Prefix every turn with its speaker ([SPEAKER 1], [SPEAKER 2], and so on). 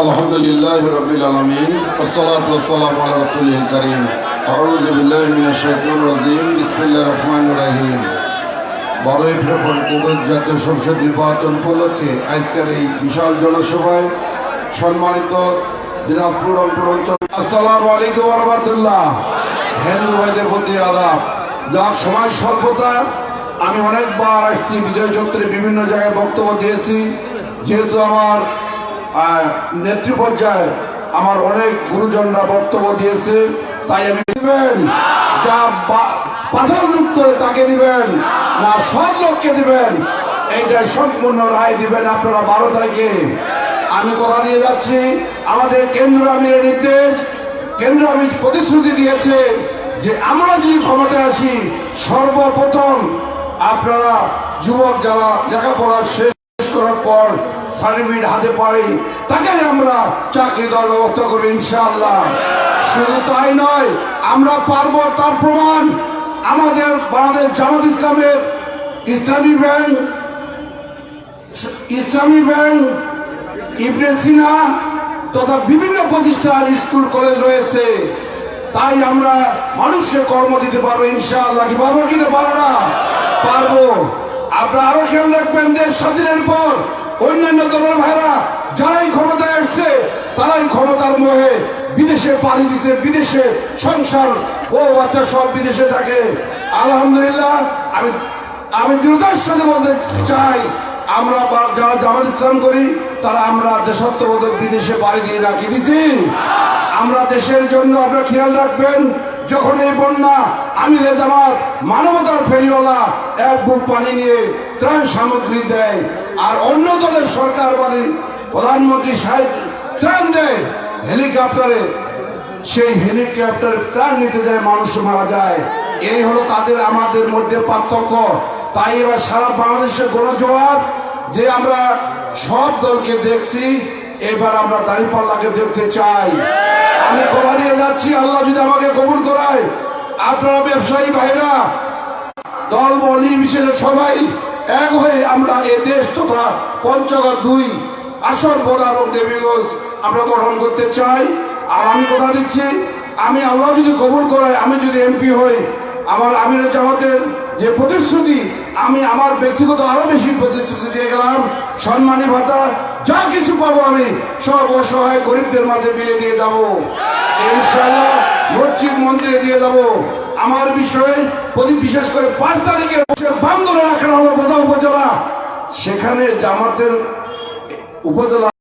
[SPEAKER 1] আলহামদুলিল্লাহ রাব্বিল আলামিন ওয়াসসালাতু ওয়াসসালামু আলা রাসূলিল কারীম আউযু বিল্লাহি মিনাশ শাইতানির রাজীম বিসমিল্লাহির রহমানির রহিম। 12 ফেব্রুয়ারি জাতীয় সংসদ নির্বাচন উপলক্ষে আজকের এই বিশাল জনসভায় সম্মানিত দিনাজপুর রংপুর অঞ্চল আসসালামু আলাইকুম ওয়া রাহমাতুল্লাহ। হিন্দু ভাইদের প্রতি আদাব। যার সময় স্বল্পতা, আমি অনেকবার আসছি বিজয় চত্বরে বিভিন্ন জায়গায় বক্তব্য দিয়েছি। যেহেতু আমার নেত্রী পর্যায়ে আমার অনেক গুরুজনরা বক্তব্য দিয়েছে, তাই আমি দিবেন যা পাথর মুক্ত তাকে দিবেন না সৎ লোককে দিবেন, এইটা সম্পূর্ণ রায় দিবেন আপনারা 12 তারিখে। আমি কথা দিয়ে যাচ্ছি, আমাদের কেন্দ্র আমিরের নির্দেশ, কেন্দ্র আমির প্রতিশ্রুতি দিয়েছে যে আমরা যদি ক্ষমতায় আসি সর্বপ্রথম আপনারা যুবক যারা লেখাপড়া শেষ করার পর সার্টিফিকেট হাতে পাই তাকে আমরা চাকরি দেওয়ার ব্যবস্থা করবো ইনশাআল্লাহ। শুধু তাই নয়, আমরা পারবো তার প্রমাণ আমাদের বাংলাদেশ জামাত ইসলামের ইসলামী ব্যাংক ইবনে সিনা তথা বিভিন্ন প্রতিষ্ঠান স্কুল কলেজ রয়েছে, তাই আমরা মানুষকে কর্ম দিতে পারবো ইনশাআল্লাহ। কি পারবো কিনা? পারবো না? পারবো। আপনারা আরো খেয়াল রাখবেন, দেশ স্বাধীনের পর অন্যান্য দলের ভাইরা যারাই ক্ষমতায় আসছে তারাই ক্ষমতার মোহে বিদেশে পাড়ি দিছে, বিদেশে সংসার ও বাচ্চা সব বিদেশে থাকে। আলহামদুলিল্লাহ, আমি দৃঢ়তার সাথে বলতে চাই, আমরা যারা জামাত ইসলাম করি তারা আমরা দেশাত্মবোধক বিদেশে পাড়ি দিয়ে রাখি দিছি। আমরা দেশের জন্য আপনারা খেয়াল রাখবেন, যখন এই বন্যা আমিরে জামাত মানবতার ফেরিওয়ালা এক বুক পানি নিয়ে ত্রাণ সামগ্রী দেয়, আর অন্য দলের সরকার বাড়ি প্রধানমন্ত্রী সাহেব ত্রাণ দেয় হেলিকপ্টারে, সেই হেলিকপ্টারে ত্রাণ নিতে যায় মানুষ মারা যায়। এই হলো তাদের আমাদের মধ্যে পার্থক্য। তাই এবার সারা বাংলাদেশের গণজোয়ার যে আমরা সব দলকে দেখছি, এবার আমরা দাঁড়িপাল্লাকে দেখতে চাই। আমি কথা দিয়ে যাচ্ছি, আল্লাহ যদি আমাকে কবুল করায়, আপনারা ব্যবসায়ী ভাইরা দল বল নির্বিশেষে সবাই এক হয়ে আমরা এ দেশ তথা পঞ্চগড় 2 আসন বোরা এবং দেবীগঞ্জ আমরা গঠন করতে চাই। আর আমি কথা দিচ্ছি, আমি আল্লাহ যদি কবুল করায়, আমি যদি এমপি হই, আমার আমিরের জামাতের যে প্রতিশ্রুতি, আমি আমার ব্যক্তিগত আরো বেশি প্রতিশ্রুতি দিয়ে গেলাম। সম্মানী ভাতা যা কিছু পাবো আমি সব অসহায় গরিবদের মাঝে বিলে দিয়ে যাবো ইনশাআল্লাহ। মসজিদ মন্দিরে দিয়ে যাবো। আমার বিষয়ে বিশেষ করে 5 তারিখে বাম দলে রাখা হলো বোদা উপজেলা, সেখানে জামাতের উপজেলা